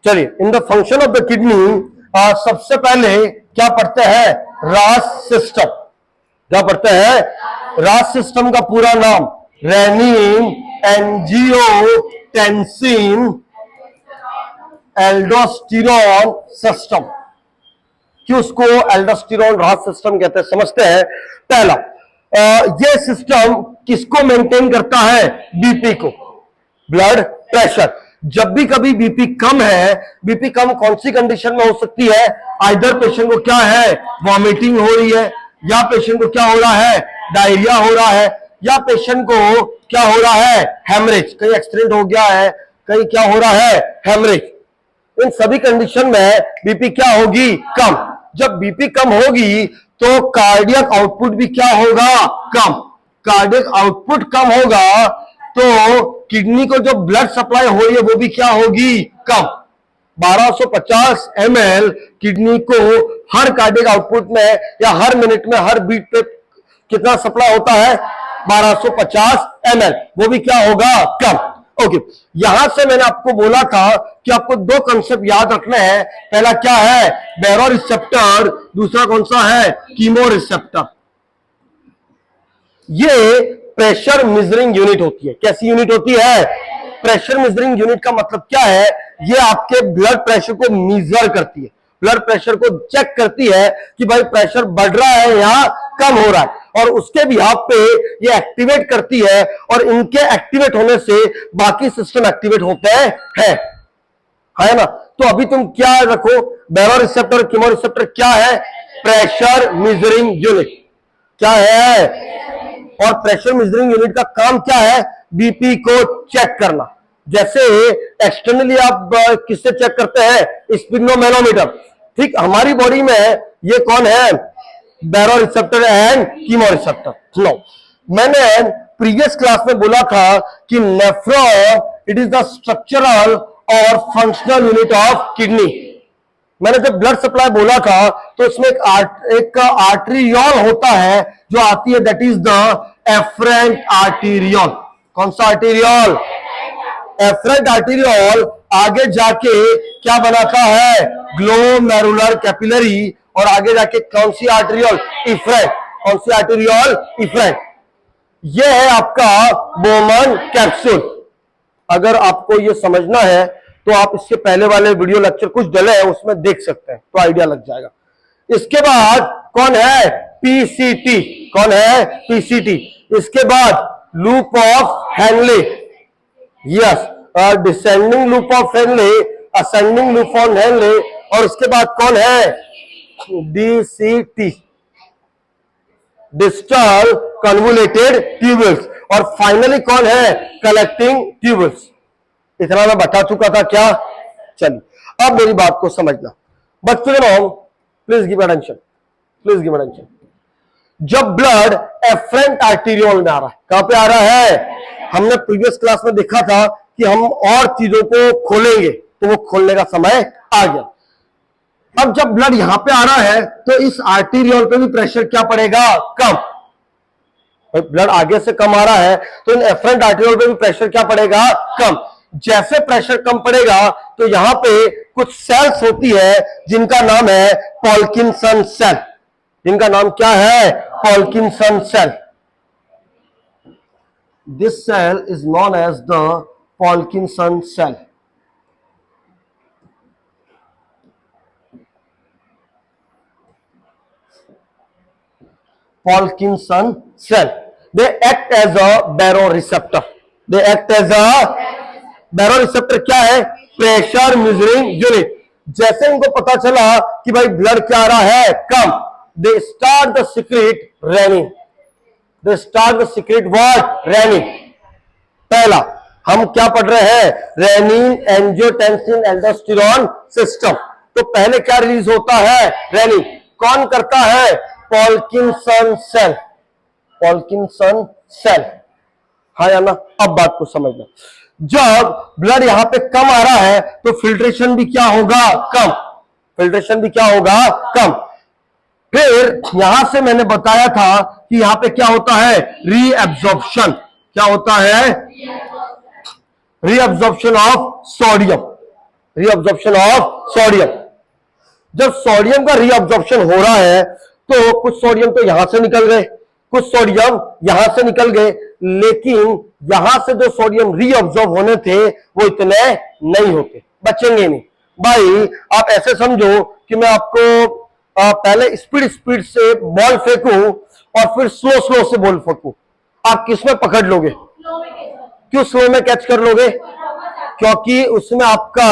चलिए, in the function of the kidney सबसे पहले क्या पढ़ते हैं? रास सिस्टम। क्या पढ़ते हैं? रास सिस्टम का पूरा नाम रेनिन एंजियोटेंसिन एल्डोस्टेरोन सिस्टम। क्यों उसको एल्डोस्टेरोन रास सिस्टम कहते हैं, समझते हैं। पहला, ये सिस्टम किसको मेंटेन करता है? बीपी को, ब्लड प्रेशर। जब भी कभी बीपी कम है, बीपी कम कौन सी कंडीशन में हो सकती है? आइदर पेशेंट को क्या है, वॉमिटिंग हो रही है, या पेशेंट को क्या हो रहा है, डायरिया हो रहा है, या पेशेंट को क्या हो रहा है, हेमरेज, कहीं एक्सीडेंट हो गया है, कहीं क्या हो रहा है, हेमरेज। इन सभी कंडीशन में बीपी क्या होगी? कम। जब बीपी कम होगी तो कार्डियक आउटपुट भी क्या होगा? कम। कार्डियक आउटपुट कम होगा तो किडनी को जो ब्लड सप्लाई हो रही है वो भी क्या होगी? कम। 1250 ml किडनी को हर कार्डियक आउटपुट में या हर मिनट में, हर बीट पे कितना सप्लाई होता है? 1250 ml, वो भी क्या होगा? कम। ओके, यहां से मैंने आपको बोला था कि आपको दो कंसेप्ट याद रखने हैं। पहला क्या है? बैरो रिसेप्टर। दूसरा कौन सा है? Chemo receptor. ये प्रेशर मेजरिंग यूनिट होती है। कैसी यूनिट होती है? प्रेशर मेजरिंग यूनिट का मतलब क्या है? ये आपके ब्लड प्रेशर को मेजर करती है, ब्लड प्रेशर को चेक करती है कि भाई प्रेशर बढ़ रहा है या कम हो रहा है, और उसके बिहाफ पे ये एक्टिवेट करती है, और इनके एक्टिवेट होने से बाकी सिस्टम एक्टिवेट होते हैं, है ना। तो अभी तुम क्या रखो, बैरो रिसेप्टर, कीमो रिसेप्टर क्या है? Pressure measuring unit. क्या है? और प्रेशर मेजरिंग यूनिट का काम क्या है? बीपी को चेक करना। जैसे एक्सटर्नली आप किससे चेक करते हैं? स्पिग्नोमेनोमीटर। ठीक, हमारी बॉडी में ये कौन है? Baroreceptor and chemoreceptor. No, मैंने प्रीवियस क्लास में बोला था कि nephron it is the structural और फंक्शनल यूनिट ऑफ किडनी। मैंने जब ब्लड सप्लाई बोला था तो उसमें एक आर्टेरियोल होता है जो आती है, that is the efferent arteriole. कौन सा आर्टेरियोल? एफरेंट आर्टेरियोल आगे जाके क्या बनाता है? Glomerular capillary. और आगे जाके कौन सी आर्टेरियोल? इफरेंट। कौन सी आर्टेरियोल? इफरेंट। ये है आपका बोमन कैप्सूल। अगर आपको ये समझना है तो आप इसके पहले वाले वीडियो लेक्चर कुछ डले हैं उसमें देख सकते हैं, तो आइडिया लग जाएगा। इसके बाद कौन है? पीसीटी। कौन है? पीसीटी। इसके बाद loop of Henle. Yes, descending loop of Henle, ascending loop of Henle. और उसके बाद कौन है? DCT, distal convoluted tubules. और फाइनली कौन है? Collecting tubules. इतना मैं बता चुका था क्या? चलिए, अब मेरी बात को समझना। But please give attention, please give attention. जब ब्लड एफरेंट आर्टेरियोल में आ रहा है, कहां पे आ रहा है? हमने प्रीवियस क्लास में देखा था कि हम और चीजों को खोलेंगे, तो वो खोलने का समय आ गया। अब जब ब्लड यहां पे आ रहा है तो इस आर्टेरियोल पे भी प्रेशर क्या पड़ेगा? कम। ब्लड आगे से कम आ रहा है तो इन एफरेंट आर्टेरियोल पे भी प्रेशर क्या पड़ेगा? कम। जैसे प्रेशर कम पड़ेगा तो यहां पे कुछ सेल्स होती है जिनका नाम है पॉल्किंसन सेल। जिनका नाम क्या है? Purkinson cell. This cell is known as the Purkinson cell. Purkinson cell. They act as a baroreceptor. They act as a baroreceptor। क्या है? Pressure measuring unit. जैसे इनको पता चला कि भाई ब्लड क्या आ रहा है? कम, they start the secrete renin. They start the secrete what? Renin. पहला हम क्या पढ़ रहे हैं? Renin angiotensin aldosterone system. तो पहले क्या रिलीज होता है? रेनिन। कौन करता है? Purkinson cell. पॉल्किंसन सेल। हाँ या ना? अब बात को समझना। जब ब्लड यहां पे कम आ रहा है तो फिल्ट्रेशन भी क्या होगा? कम। फिल्ट्रेशन भी क्या होगा? कम। फिर यहां से मैंने बताया था कि यहां पे क्या होता है? रीअब्जॉर्प्शन। क्या होता है? Reabsorption of sodium. Reabsorption of sodium. जब सोडियम का रीअब्जॉर्प्शन हो रहा है तो कुछ सोडियम तो यहां से निकल गए, कुछ सोडियम यहां से निकल गए, लेकिन यहां से जो सोडियम रीअब्जॉर्ब होने थे वो इतने नहीं होते, बचेंगे नहीं। भाई आप ऐसे समझो कि मैं आपको पहले स्पीड से बॉल फेंकूं और फिर स्लो से बॉल फेंकूं, आप किसमें पकड़ लोगे? क्यों स्लो में कैच कर लोगे? क्योंकि उसमें आपका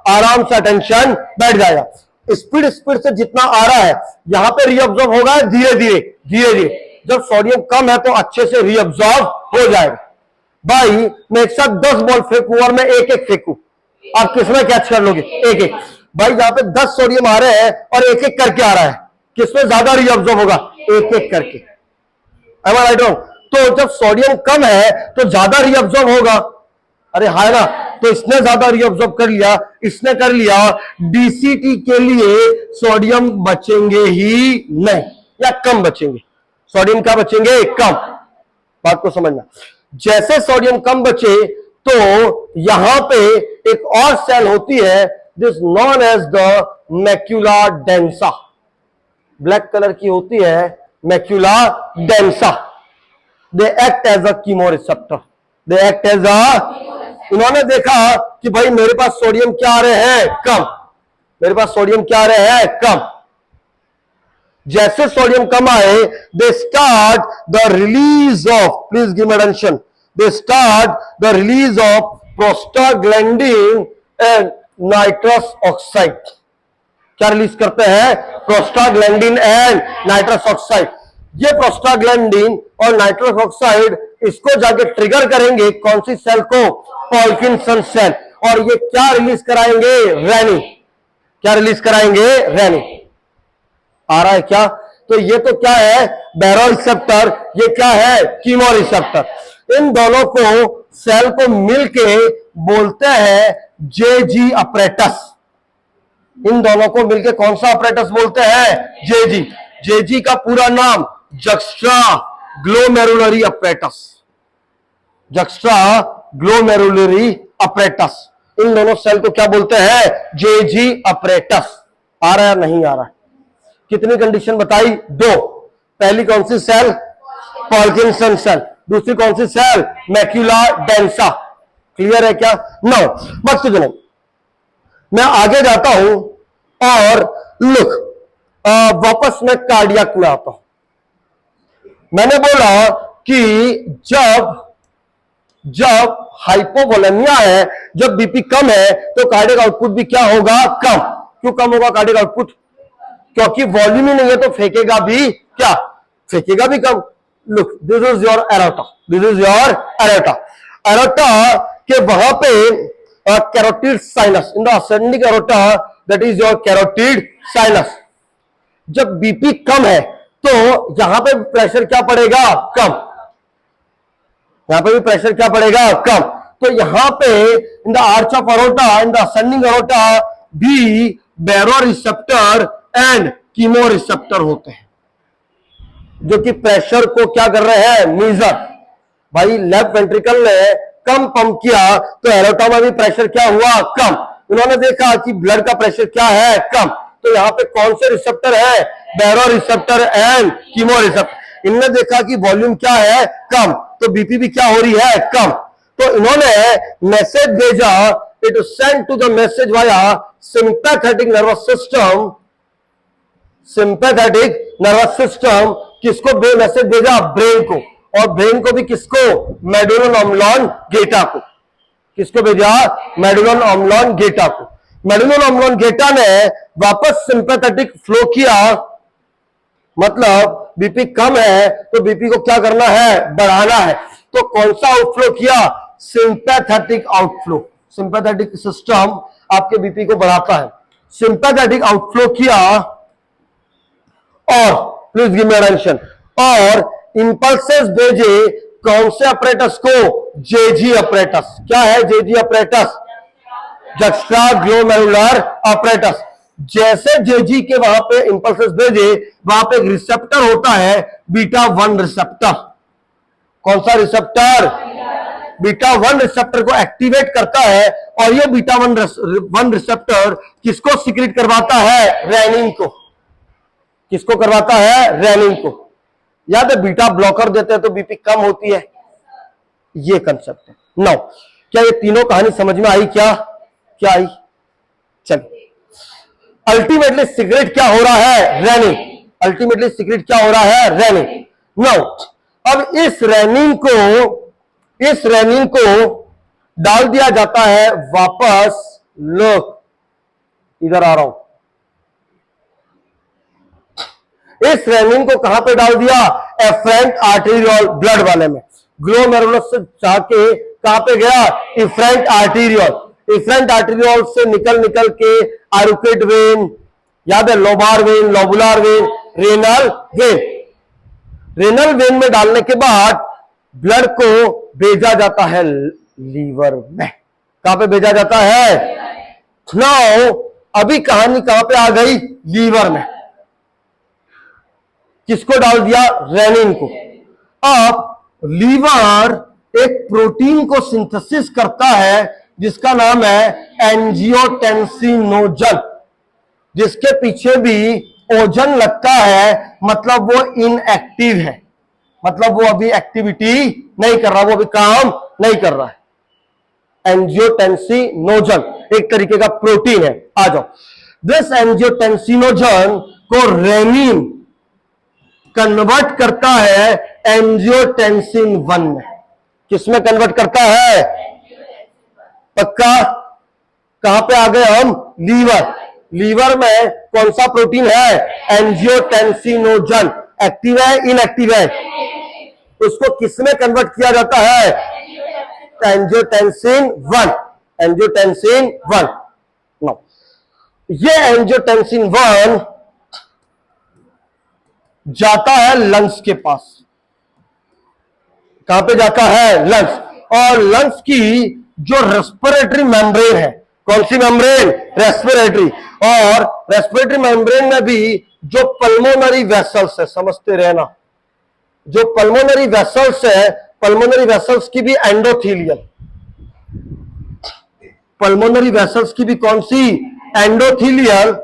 आराम से अटेंशन बैठ जाएगा। स्पीड से जितना आ रहा है यहां पे रीअब्जॉर्ब होगा धीरे धीरे। जब सोडियम कम है तो अच्छे से रीअब्जॉर्ब हो जाएगा। भाई मैं एक साथ 10 बॉल फेंकूं और मैं एक फेंकू, आप किसमें कैच कर लोगे? एक। भाई यहां पे 10 सोडियम आ रहे हैं और एक करके आ रहा है, किसमें ज्यादा रीअब्जॉर्ब होगा? एक करके। Am I right wrong? तो जब सोडियम कम है तो ज्यादा रीअब्जॉर्ब होगा, अरे हाय ना, तो इसने ज्यादा रीअब्जॉर्ब कर लिया, इसने कर लिया, डीसीटी के लिए सोडियम बचेंगे ही नहीं या कम बचेंगे। सोडियम क्या बचेंगे? कम। बात को समझना, जैसे सोडियम कम बचे तो यहां पे एक और सेल होती है this known as the macula densa, black colour की होती है macula densa. They act as a chemoreceptor, they act as a, इन्होंने देखा कि भाई मेरे पास सोडियम क्या आ रहे हैं? कम। मेरे पास सोडियम क्या आ रहे हैं? कम। जैसे सोडियम कम आए they start the release of, please give me attention, they start the release of prostaglandin and nitrous oxide. क्या रिलीज करते हैं? Prostaglandin and nitrous oxide. ये प्रोस्टाग्लैंडिन और नाइट्रस ऑक्साइड इसको जाके ट्रिगर करेंगे कौन सी सेल को? Parkinson cell. और ये क्या रिलीज कराएंगे? रेनिन। क्या रिलीज कराएंगे? रेनिन। आ रहा है क्या? तो ये तो क्या है? बैरोरिसेप्टर, ये क्या है? कीमोरिसेप्टर। इन दोनों को सेल को मिलके बोलते हैं जेजी अपरेटस। इन दोनों को मिलके कौन सा अपरेटस बोलते हैं? जेजी। जेजी का पूरा नाम जक्स्ट्रा ग्लोमेरुलरी अपरेटस, जक्स्ट्रा ग्लोमेरुलरी अपरेटस। इन दोनों सेल को क्या बोलते हैं? जेजी अपरेटस। आ रहा है नहीं आ रहा है? कितनी कंडीशन बताई? 2। पहली कौन सी सेल? Parkinson cell. दूसरी कौन सी सेल? Macula densa. क्लियर है क्या? नो मत सुनो, मैं आगे जाता हूं और लुक वापस मैं कार्डियक में आता हूं। मैंने बोला कि जब हाइपोवोलेमिया है, जब बीपी कम है तो कार्डियक आउटपुट भी क्या होगा? कम। क्यों कम होगा कार्डियक आउटपुट? क्योंकि वॉल्यूम ही नहीं है तो फेंकेगा भी क्या? फेंकेगा भी कम। Look this is your aorta, this is your aorta. Aorta के वहां पे carotid sinus, in the ascending aorta that is your carotid sinus. जब बीपी कम है तो यहां पे प्रेशर क्या पड़ेगा? कम। यहां पे भी प्रेशर क्या पड़ेगा? कम। तो यहां पे in the arch of aorta, in the ascending aorta भी बैरोरिसेप्टर एंड कीमोरिसेप्टर होते हैं जो कि प्रेशर को क्या कर रहे हैं? मेजर। भाई लेफ्ट वेंट्रिकल ने कम पंप किया तो एरोटा में भी प्रेशर क्या हुआ? कम। उन्होंने देखा कि ब्लड का प्रेशर क्या है? कम। तो यहां पे कौन से रिसेप्टर है? Baroreceptor and chemoreceptor. इन्होंने देखा कि वॉल्यूम क्या है? कम, तो बीपी भी क्या हो रही है? कम। तो इन्होंने मैसेज भेजा, it send to the message via sympathetic nervous system. Sympathetic nervous system किसको मैसेज भेजा? ब्रेन को। और ब्रेन को भी किसको? मेडुलम ऑब्लोंगेटा को। किसको भेजा? मेडुलम ऑब्लोंगेटा को। मेडुलम ऑब्लोंगेटा ने वापस सिंपैथेटिक फ्लो किया, मतलब बीपी कम है तो बीपी को क्या करना है? बढ़ाना है। तो कौन सा आउटफ्लो किया? Sympathetic outflow. सिंपैथेटिक सिस्टम आपके बीपी को बढ़ाता है। सिंपैथेटिक आउटफ्लो किया और प्लीज गिव मी अटेंशन, और इंपल्सेस भेजे कौन से अपरेटस को? जेजी अपरेटस। क्या है जेजी अपरेटस? Juxta glomerular apparatus. जैसे जेजी के वहां पे इंपल्सेस भेजे, वहां पे एक रिसेप्टर होता है बीटा 1 रिसेप्टर। कौन सा रिसेप्टर? बीटा 1 रिसेप्टर को एक्टिवेट करता है और ये बीटा 1 रिसेप्टर किसको सीक्रेट करवाता है? रेनिन को। किसको करवाता है? रेनिन को। याद है बीटा ब्लॉकर देते हैं तो बीपी कम होती है, ये कंसेप्ट है। नाउ क्या ये तीनों कहानी समझ में आई? क्या आई? चलिए, अल्टीमेटली सीक्रेट क्या हो रहा है? रेनिन। अल्टीमेटली सीक्रेट क्या हो रहा है? रेनिन। नाउ अब इस रेनिन को डाल दिया जाता है वापस, लोग इधर आ रहा हूं, इस रेनिन को कहां पे डाल दिया? एफरेंट आर्टेरियोल ब्लड वाले में। ग्लोमेरुलस से जाके कहां पे गया? Efferent arteriole. इफरेंट आर्टेरियोल से निकल के आरुकेड वेन, याद है, lobar when, lobular when, renal vein. Renal vein में डालने के बाद ब्लड को भेजा जाता है लीवर में। कहां पे भेजा जाता है? नाउ अभी कहानी कहां पे आ गई? लीवर में। किसको डाल दिया? रेनिन को। अब लीवर एक प्रोटीन को सिंथेसिस करता है जिसका नाम है एंजियोटेंसिनोजन, जिसके पीछे भी ओजन लगता है, मतलब वो इनएक्टिव है, मतलब वो अभी एक्टिविटी नहीं कर रहा, वो अभी काम नहीं कर रहा है। एंजियोटेंसिनोजन एक तरीके का प्रोटीन है। आ जाओ, दिस एंजियोटेंसिनोजन को रेनिन कन्वर्ट करता है एंजियोटेंसिन 1 में। किसमें कन्वर्ट करता है? पक्का? कहां पे आ गए हम? लीवर। लीवर में कौन सा प्रोटीन है? एंजियोटेंसिनोजन। एक्टिव है, इनएक्टिव है? उसको किसमें कन्वर्ट किया जाता है? एंजियोटेंसिन 1। एंजियोटेंसिन 1। नो, ये एंजियोटेंसिन 1 जाता है लंग्स के पास। कहां पे जाता है? लंग्स। और लंग्स की जो रेस्पिरेटरी मेम्ब्रेन है, कौन सी मेम्ब्रेन? रेस्पिरेटरी। और रेस्पिरेटरी मेम्ब्रेन में भी जो पल्मोनरी वेसल्स है, समझते रहना, जो पल्मोनरी वेसल्स है, पल्मोनरी वेसल्स की भी एंडोथीलियल, पल्मोनरी वेसल्स की भी कौन सी? एंडोथीलियल।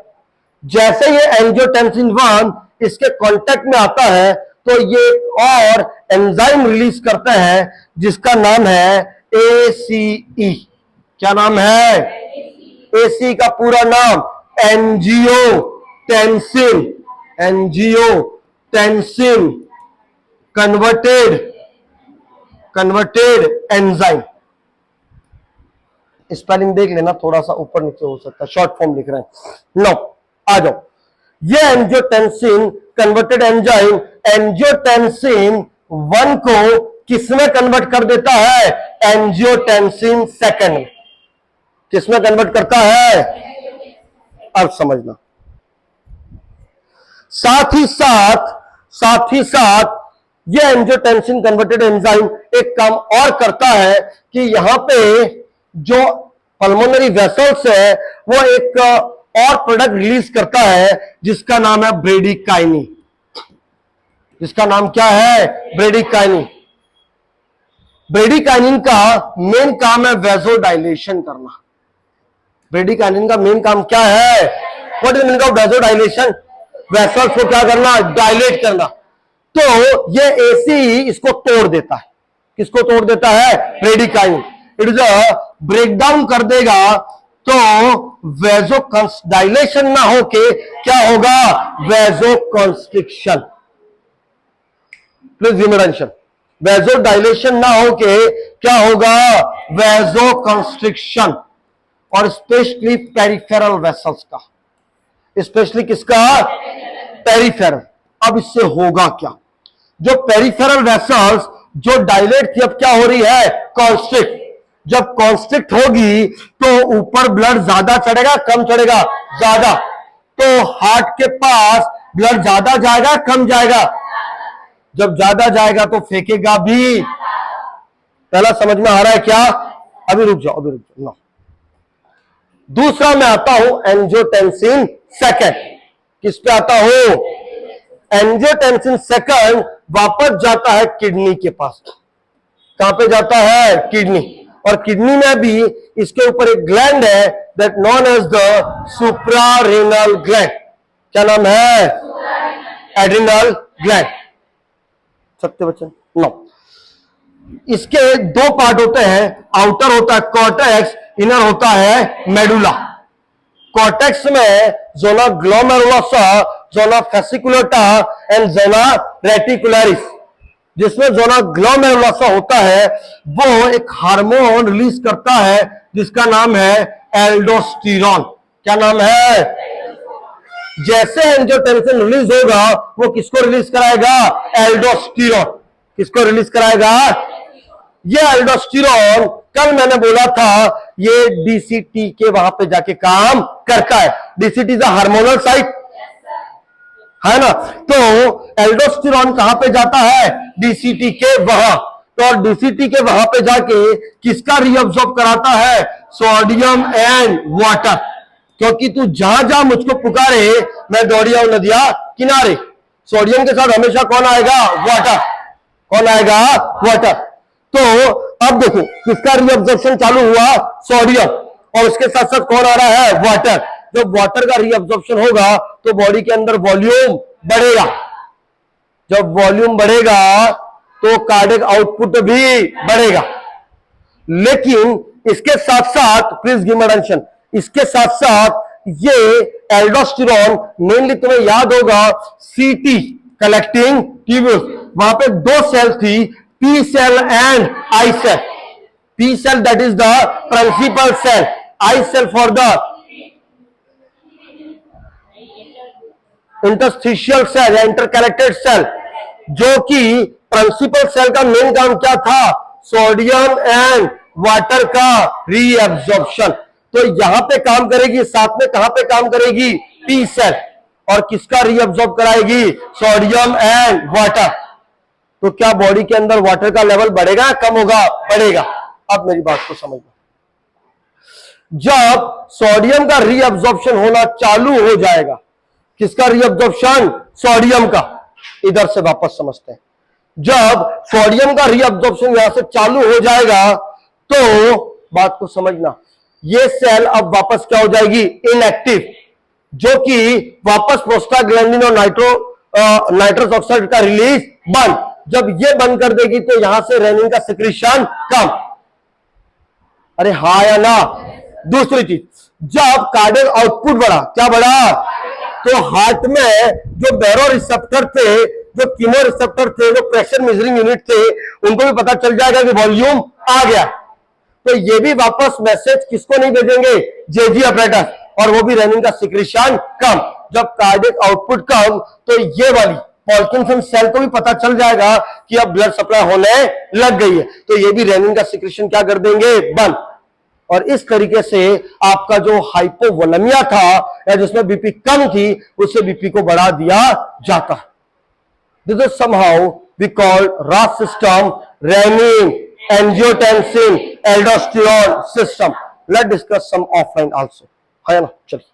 जैसे ये एंजियोटेंसिन 1 इसके कांटेक्ट में आता है तो ये और एंजाइम रिलीज करता है जिसका नाम है ACE। क्या नाम है? ACE का पूरा नाम angiotensin. Angiotensin converted enzyme. Spelling देख लेना, थोड़ा सा ऊपर नीचे हो सकता है, शॉर्ट फॉर्म लिख रहे हैं। नो, आ जाओ, ये एंजियोटेंसिन कन्वर्टेड एंजाइम एंजियोटेंसिन 1 को किसमें कन्वर्ट कर देता है? एंजियोटेंसिन 2 में। किसमें कन्वर्ट करता है? अब समझना। साथ ही साथ ये एंजियोटेंसिन कन्वर्टेड एंजाइम एक काम और करता है कि यहां पे जो पल्मोनरी वेसल्स है वो एक और प्रोडक्ट रिलीज करता है जिसका नाम है ब्रेडिकाइनिन। जिसका नाम क्या है? ब्रेडिकाइनिन। ब्रेडिकाइनिन का मेन काम है वेजोडाइलेशन करना। ब्रेडिकाइनिन का मेन काम क्या है? What is meaning of vasodilation? Vessels को क्या करना? डायलेट करना। तो ये AC इसको तोड़ देता है। किसको तोड़ देता है? ब्रेडिकाइनिन। इट इज ब्रेकडाउन कर देगा तो वेजो डायलेशन ना होके क्या होगा? वेजो कंस्ट्रिक्शन। प्लीज रिमेंशन, वेजो डायलेशन ना होके क्या होगा? वेजो कंस्ट्रिक्शन। और स्पेशली पेरिफेरल वेसल्स का, स्पेशली किसका? पेरिफेरल। अब इससे होगा क्या? जो पेरिफेरल वेसल्स जो डायलेट थी अब क्या हो रही है? कॉन्स्ट्रिक्ट। जब कॉन्स्ट्रिक्ट होगी तो ऊपर ब्लड ज्यादा चढ़ेगा, कम चढ़ेगा? ज्यादा। तो हार्ट के पास ब्लड ज्यादा जाएगा, कम जाएगा? जब ज्यादा जाएगा तो फेंकेगा भी। पहला समझ में आ रहा है क्या? अभी रुक जाओ, ना। दूसरा मैं आता हूं एंजियोटेंसिन 2। किस पे आता हूं? एंजियोटेंसिन 2 वापस जाता है किडनी के पास। कहां पे जाता है? किडनी। और किडनी में भी इसके ऊपर एक ग्लैंड है that known as the suprarenal gland. क्या नाम है? Adrenal gland. सत्य वचन? नो। इसके दो पार्ट होते हैं, आउटर होता है कॉर्टेक्स, इनर होता है मेडुला। कॉर्टेक्स में zona glomerulosa, zona fasciculata and zona reticularis. जिसमें जोना ग्लोमेरुलोसा होता है वो एक हार्मोन रिलीज करता है जिसका नाम है एल्डोस्टेरोन। क्या नाम है? जैसे एंजियोटेंसिन रिलीज होगा वो किसको रिलीज कराएगा? एल्डोस्टेरोन। किसको रिलीज कराएगा? ये एल्डोस्टेरोन कल मैंने बोला था ये डीसीटी के वहां पे जाके काम करता है। DCT is a hormonal site, है ना? तो एल्डोस्टेरोन कहां पे जाता है? डीसीटी के वहां। तो और डीसीटी के वहां पे जाके किसका रीअब्सॉर्ब कराता है? Sodium and water. क्योंकि तू जहां जहां मुझको पुकारे मैं दौड़ी आऊं नदिया किनारे। सोडियम के साथ हमेशा कौन आएगा? वाटर। कौन आएगा? वाटर। तो अब देखो किसका रीअब्सॉर्प्शन चालू हुआ? सोडियम। और उसके साथ साथ कौन आ रहा है? वाटर। जब वाटर का रीअब्सॉर्प्शन होगा तो बॉडी के अंदर वॉल्यूम बढ़ेगा। जब वॉल्यूम बढ़ेगा तो कार्डियक आउटपुट भी बढ़ेगा। लेकिन इसके साथ साथ प्लीज गिव मी अटेंशन, इसके साथ साथ ये एल्डोस्टेरोन मेनली तुम्हें याद होगा सीटी कलेक्टिंग ट्यूब्यूल्स, वहां पे दो सेल थी, P cell and I cell. P cell that is the principal cell, I cell for the interstitial cell या इंटरकनेक्टेड सेल। जो कि प्रिंसिपल सेल का मेन काम क्या था? सोडियम एंड वाटर का रीअब्सॉर्प्शन। तो यहां पे काम करेगी, साथ में कहां पे काम करेगी? P cell. और किसका रीअब्सॉर्ब कराएगी? Sodium and water. तो क्या बॉडी के अंदर वाटर का लेवल बढ़ेगा, कम होगा? बढ़ेगा। अब मेरी बात को समझना, जब सोडियम का रीअब्सॉर्प्शन होना चालू हो जाएगा, किसका रीअब्सॉर्प्शन? सोडियम का। इधर से वापस समझते हैं, जब सोडियम का रीअब्सॉर्प्शन यहां से चालू हो जाएगा तो बात को समझना, ये सेल अब वापस क्या हो जाएगी? इनएक्टिव। जो कि वापस प्रोस्टाग्लैंडिन और नाइट्रस ऑक्साइड का रिलीज बंद। जब ये बंद कर देगी तो यहां से रेनिन का सिक्रीशन कम। अरे हाँ या ना? दूसरी चीज, जब कार्डियक आउटपुट बढ़ा, क्या बढ़ा? तो हार्ट में जो बैरो रिसेप्टर थे, जो कीमो रिसेप्टर थे, जो प्रेशर मेजरिंग यूनिट थे, उनको भी पता चल जाएगा कि वॉल्यूम आ गया। तो ये भी वापस मैसेज किसको नहीं भेजेंगे? जेजी ऑपरेटर। और वो भी रेनिन का सिक्रीशन कम। जब कार्डियक आउटपुट कम तो ये वाली पार्किंसन सेल को भी पता चल जाएगा कि अब ब्लड सप्लाई होने लग गई है, तो ये भी रेनिन का सिक्रीशन क्या कर देंगे? बंद। और इस तरीके से आपका जो हाइपोवोलेमिया था या जिसमें बीपी कम थी, उससे बीपी को बढ़ा दिया जाता है। This is somehow we call RAS system, renin, angiotensin, aldosterone system. Let's discuss some offline also, है ना? चलिए।